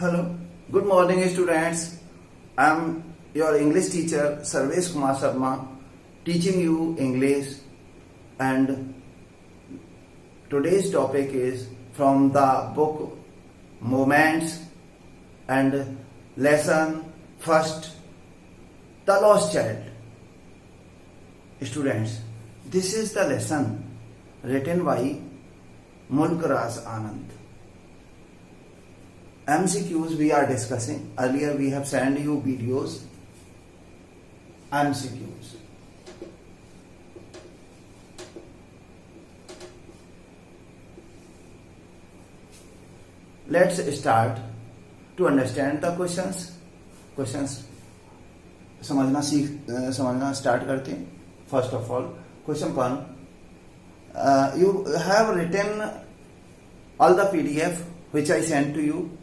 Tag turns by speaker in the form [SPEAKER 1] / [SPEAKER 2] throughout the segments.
[SPEAKER 1] Hello, good morning students. I am your English teacher Sarvesh Kumar Sharma teaching you English, and today's topic is from the book Moments and lesson first, The Lost Child. Students, this is the lesson written by Mulk Raz Anand. MCQs we are discussing. Earlier we have sent you videos. MCQs. Let's start to understand the questions. Questions समझना start करते हैं. First of all, question 1. You have written all the PDF which I sent to you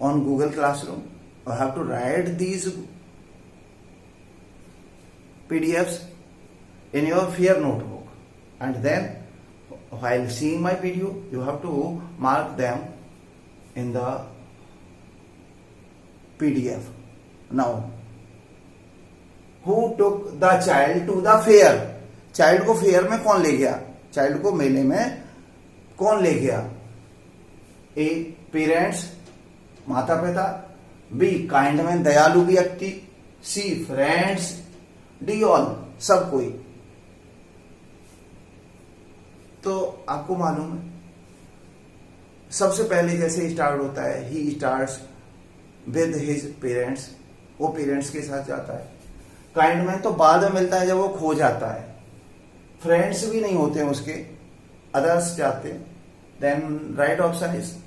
[SPEAKER 1] on Google Classroom. You have to write these PDFs in your fair notebook, and then while seeing my video you have to mark them in the PDF. Now, who took the child to the fair? Child को fair में कौन ले गया? Child को मेले में कौन ले गया? ए पेरेंट्स, माता पिता. बी काइंड में दयालु व्यक्ति. सी फ्रेंड्स. डी ऑल, सब कोई. तो आपको मालूम है सबसे पहले जैसे स्टार्ट होता है, he starts with his parents. वो पेरेंट्स के साथ जाता है. काइंड में तो बाद में मिलता है जब वो खो जाता है. फ्रेंड्स भी नहीं होते हैं उसके, अदर्स जाते हैं. Then right option is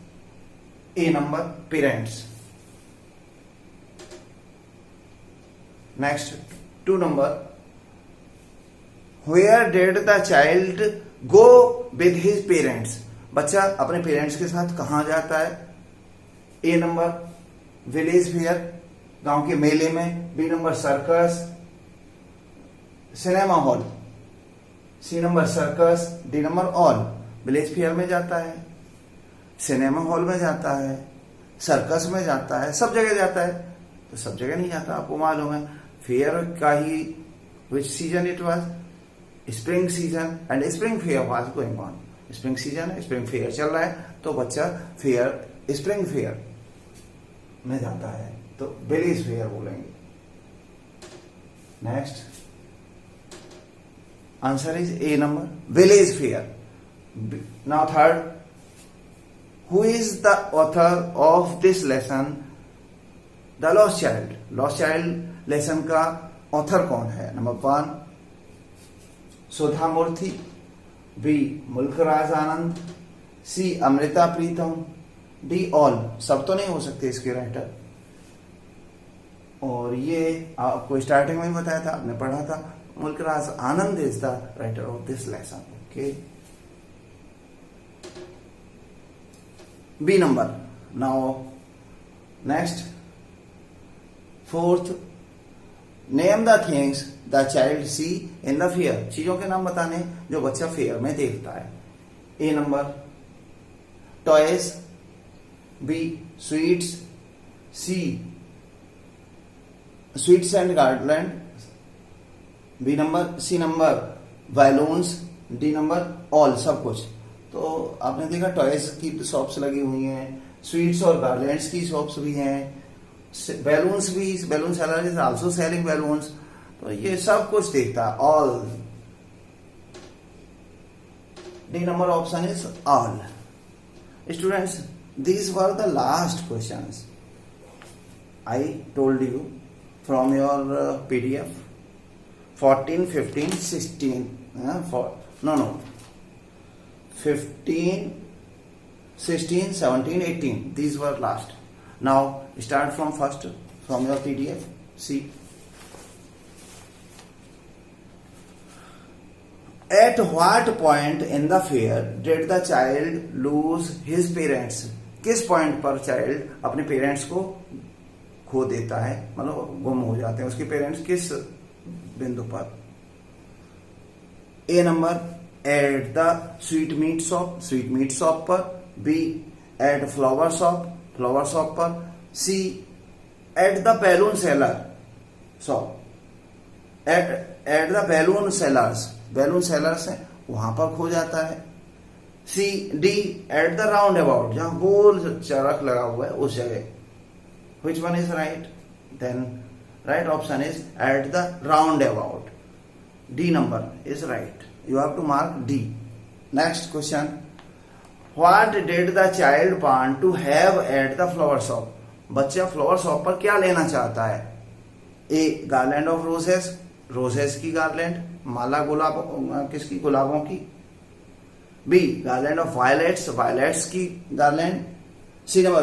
[SPEAKER 1] A number, parents. Next 2 नंबर, where did the child go with his parents? बच्चा अपने पेरेंट्स के साथ कहां जाता है? ए नंबर विलेज फेयर, गांव के मेले में. B number circus, cinema hall. C number circus. D number all. Village fair में जाता है, सिनेमा हॉल में जाता है, सर्कस में जाता है, सब जगह जाता है. तो सब जगह नहीं जाता, आपको मालूम है. फेयर का ही which season it was? Spring season, and spring fair was going on. Spring season है, स्प्रिंग फेयर चल रहा है, तो बच्चा फेयर, स्प्रिंग फेयर में जाता है, तो विलेज फेयर बोलेंगे. Next answer is A number, village fair. Now third, who is the author of this lesson the lost child? Lost child lesson का ऑथर कौन है? Number 1 Sudha Murthy. B Mulk Raj Anand. C Amrita Pritam. D all. सब तो नहीं हो सकते इसके राइटर, और ये आपको स्टार्टिंग में ही बताया था, आपने पढ़ा था. Mulk Raj Anand is the writer of this lesson. Okay, B number. Now next 4th, name the things the child sees in the fair. चीजों के नाम बताने जो बच्चा फेयर में देखता है. A number toys. B sweets. C sweets and garland. B number. C number balloons. D number all, सब कुछ. तो आपने देखा टॉयज की शॉप्स लगी हुई हैं, स्वीट्स और गार्लैंड्स की शॉप्स भी हैं, बैलून्स भी, balloon seller is also selling balloons. तो ये सब कुछ देखता है, all. D number option is all. Students, these were the last questions I told you from your PDF 14, 15, 16. 15, 16, 17, 18. These were last. Now start from first, from your PDF. See. At what point in the fair did the child lose his parents? किस point पर child अपने parents को खो देता है, मतलब गुम हो जाते हैं उसके पेरेंट्स? किस बिंदु पर? A number at the sweet meat shop, sweet meat shop पर. B at flower shop. Flower shop पर। C at the balloon seller shop, at the balloon sellers, balloon sellers है वहां पर खो जाता है। C D at the roundabout, जहां गोल चरख लगा हुआ है उस जगह। Which one is right? Then right option is at the roundabout. D number is right, you have to mark D. Next question, what did the child want to have at the flower shop? बच्चा flower shop पर क्या लेना चाहता है? A garland of roses, roses की garland, माला गुलाब किसकी? गुलाबों की। B garland of violets, violets की garland. C number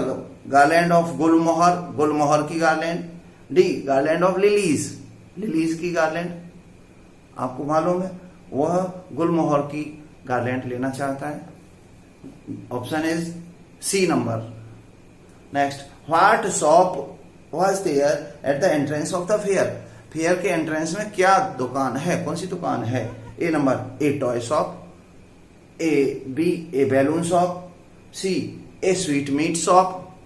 [SPEAKER 1] garland of gulmohar, गुलमोहर की garland. D garland of lilies, lilies की गार्लैंड। आपको मालूम है वह गुलमोहर की गार्लैंड लेना चाहता है। Option is C number. Next, what shop was there at the entrance of the fair? Fair के एंट्रेंस में क्या दुकान है? कौन सी दुकान है? A number a toy shop, a B a balloon shop, C a sweet meat shop,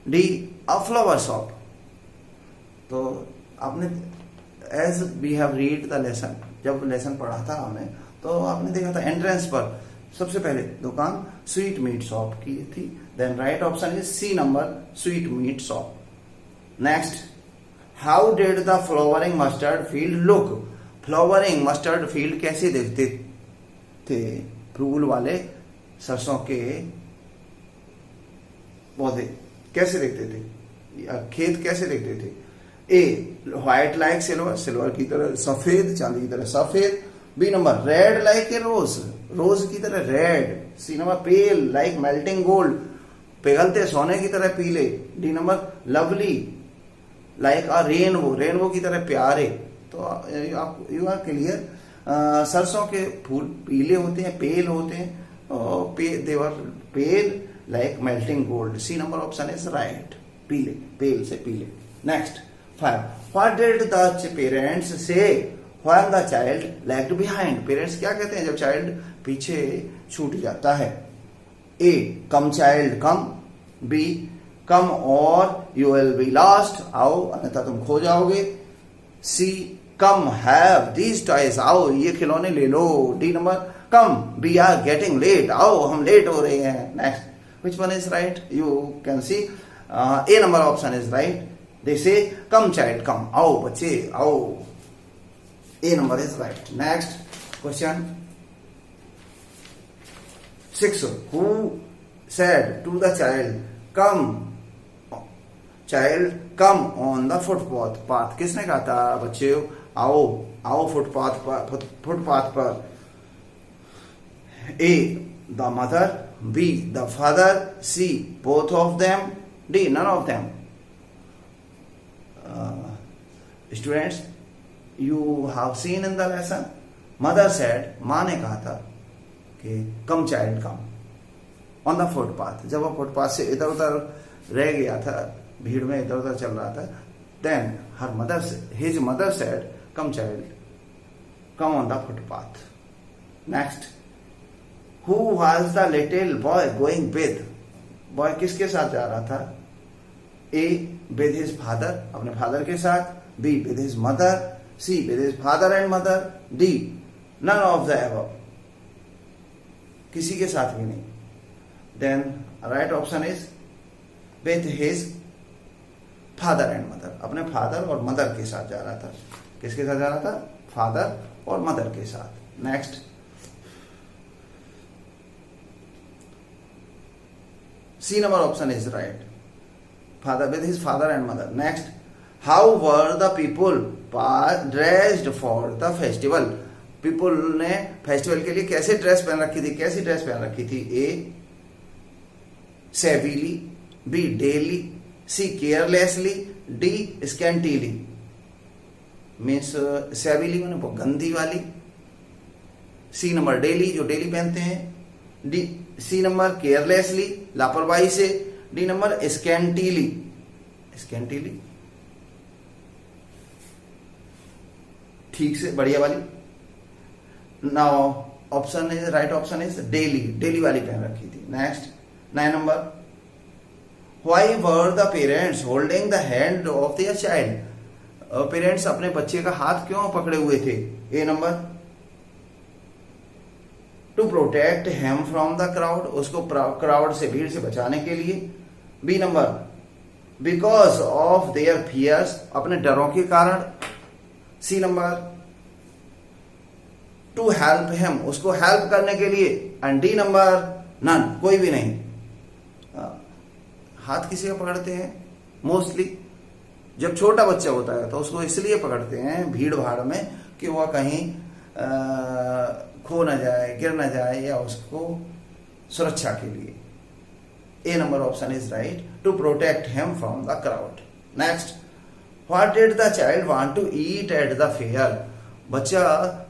[SPEAKER 1] D a flower shop. तो आपने as we have read the lesson, जब लेसन पढ़ा था हमने तो आपने देखा था एंट्रेंस पर सबसे पहले दुकान स्वीट मीट शॉप की थी। Then right option is C number sweet meat shop. Next, how did the flowering mustard field look? Flowering mustard field कैसे दिखते थे? फूल वाले सरसों के पौधे कैसे दिखते थे या खेत कैसे दिखते थे? A white like silver, silver की तरह सफेद, चांदी की तरह सफेद। B number red like a rose, rose की तरह red. C number pale like melting gold, पिघलते सोने की तरह पीले। D number lovely like a rainbow, rainbow की तरह प्यारे। तो आप यू आर क्लियर। सरसों के फूल पीले होते हैं, पेल होते हैं और they're pale like melting gold. C number option is right, पीले, पेल से पीले। Next 5, what did the parents say when the child lagged behind? Parents क्या कहते हैं जब चाइल्ड पीछे छूट जाता है? ए कम चाइल्ड कम, बी कम और यू विल बी लॉस्ट, आओ अन्यथा तुम खो जाओगे। C come have these toys, आओ ये खिलौने ले लो। D number come we are getting late, आओ हम लेट हो रहे हैं। Next, which one is right? You can see A number option is right. They say come child come, आओ बच्चे आओ। A number is right. Next question 6, who said to the child come on the footpath? Path किसने कहा था बच्चे आओ आओ footpath पर? A the mother, B the father, C both of them, D none of them. Students, you have seen in the lesson mother said, मां ने कहा था कि come child come on the footpath. जब वो फुटपाथ से इधर उधर रह गया था, भीड़ में इधर उधर चल रहा था, then his mother said come child come on the footpath. Next, who was the little boy going with? Boy किसके साथ जा रहा था? ए विद हिज फादर, अपने फादर के साथ। B with his mother, C with his father and mother, D none of the above, किसी के साथ भी नहीं। Then right option is with his father and mother, अपने फादर और मदर के साथ जा रहा था। किसके साथ जा रहा था? फादर और मदर के साथ। Next, C number option is right, father with his father and mother. Next, how were the people dressed for the festival? People ने फेस्टिवल के लिए कैसे ड्रेस पहन रखी थी? कैसी ड्रेस पहन रखी थी? ए सेविली, बी डेली, सी केयरलेसली, डी स्कैंटीली। मीन्स सेविली मैंने गंदी वाली, सी नंबर डेली जो डेली पहनते हैं, डी सी नंबर केयरलेसली लापरवाही से, डी नंबर स्कैंटीली, स्कैंटीली ठीक से बढ़िया वाली। Now option is right option is daily, daily वाली पहन रखी थी। Next 9 number, why were the parents holding the hand of their child, parents अपने बच्चे का हाथ क्यों पकड़े हुए थे? A number, to protect him from the crowd, उसको क्राउड से, भीड़ से बचाने के लिए। B number, because of their fears, अपने डरों के कारण। C number, to help him, उसको हेल्प करने के लिए। एंड डी नंबर, नन, कोई भी नहीं। हाथ किसी का पकड़ते हैं मोस्टली जब छोटा बच्चा होता है, तो उसको इसलिए पकड़ते हैं भीड़ भाड़ में कि वह कहीं खो न जाए, गिर न जाए, या उसको सुरक्षा के लिए। A number option is right, to protect him from the crowd. Next, what did the child want to eat at the fair, बच्चा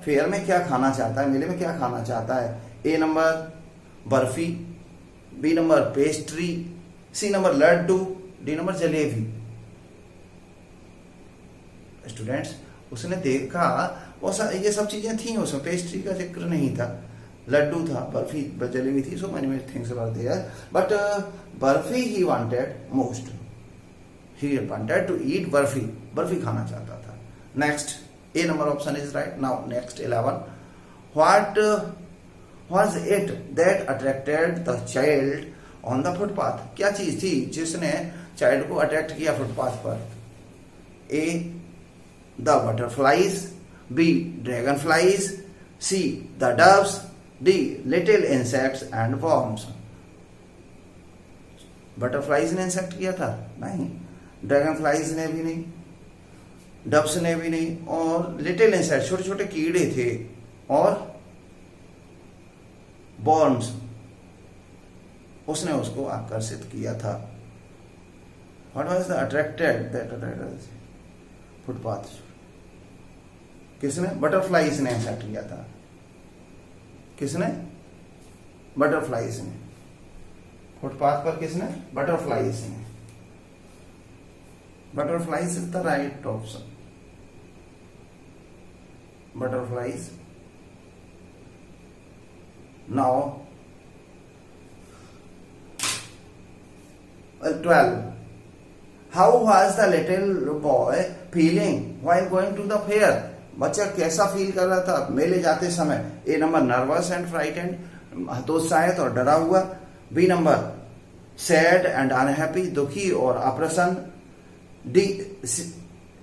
[SPEAKER 1] फेयर में क्या खाना चाहता है, मेले में क्या खाना चाहता है? A number, barfi. B number, pastry. C number, laddoo. D number, jalebi. Students, उसने देखा ये सब चीजें थी उसमें, पेस्ट्री का जिक्र नहीं था, लड्डू था, बर्फी, जलेबी थी, so many things were there, but barfi he wanted most, he wanted to eat barfi, barfi खाना चाहता था। Next, A number option is right. Now next 11, what was it that attracted the child on the footpath, क्या चीज थी जिसने child को attract किया footpath पर? A the butterflies, B dragonflies, C the doves, D little insects and worms. Butterflies ने insect किया था? नहीं। ड्रैगन फ्लाइज ने भी नहीं, डव्स ने भी नहीं, और लिटिल इंसेक्ट, छोटे छोटे कीड़े थे, और वॉर्म्स, उसने उसको आकर्षित किया था। What was the attracted that attracted footpath, किसने? बटरफ्लाइज ने अट्रैक्ट किया था। किसने? बटरफ्लाइज ने। फुटपाथ पर किसने? बटरफ्लाइज ने। Butterflies is the right option. Butterflies. Now 12, how was the little boy feeling while going to the fair, बच्चा कैसा फील कर रहा था मेले जाते समय? A number, nervous and frightened, हतोत्साहित और डरा हुआ। B number, sad and unhappy, दुखी और अप्रसन्न।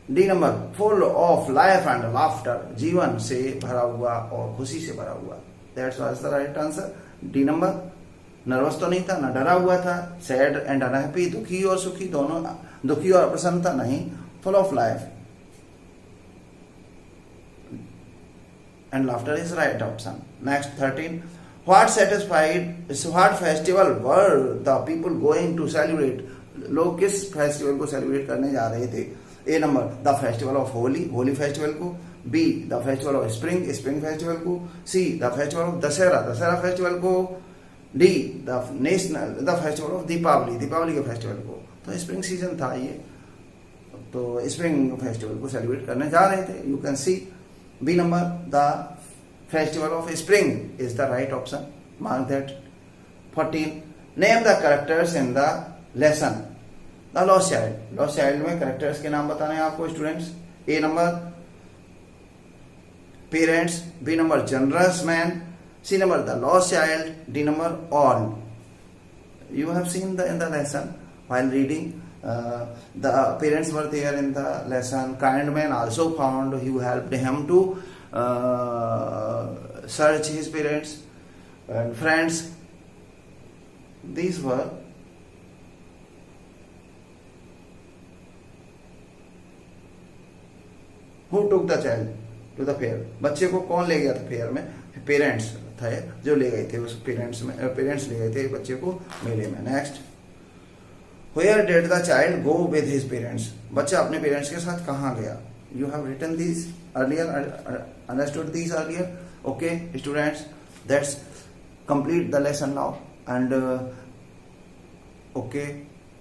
[SPEAKER 1] D number, full of life and laughter, जीवन से भरा हुआ और खुशी से भरा हुआ। That's was the right answer. D number, nervous तो नहीं था, ना डरा हुआ था, सैड एंड अनहैप्पी, दुखी और सुखी दोनों, दुखी और अप्रसन्न था नहीं, full of life and laughter is right option. Next 13, what festival were the people going to celebrate, लोग किस फेस्टिवल को सेलिब्रेट करने जा रहे थे? A number, the festival of Holi, Holi festival को। B the festival of spring, spring festival को। C the festival of Dussehra, Dussehra festival को। D the festival of Deepawali, Deepawali के फेस्टिवल को। तो स्प्रिंग सीजन था ये, तो स्प्रिंग फेस्टिवल को सेलिब्रेट करने जा रहे थे। You can C B number, the festival of spring is the right option. Mark that. 14, name the characters in the lesson. The Lost Child. Lost Child में characters के नाम बताने हैं आपको students. A number, parents. B number, generous man. C number, the lost child. D number, all. You have seen in the lesson while reading. The parents were there in the lesson. Kind man also found, who helped him to search his parents. And friends, these were who took the child to the fair. बच्चे को कौन ले गया था fair में? Parents थे जो ले गए थे, उस पेरेंट्स ले गए थे बच्चे को मेले में। Next, Where did the child go with his parents? बच्चा अपने पेरेंट्स के साथ कहाँ गया? You have written these earlier, understood these earlier. Okay, students, that's complete the lesson now. And okay,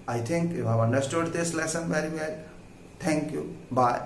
[SPEAKER 1] I think you have understood this lesson very well. Thank you. Bye.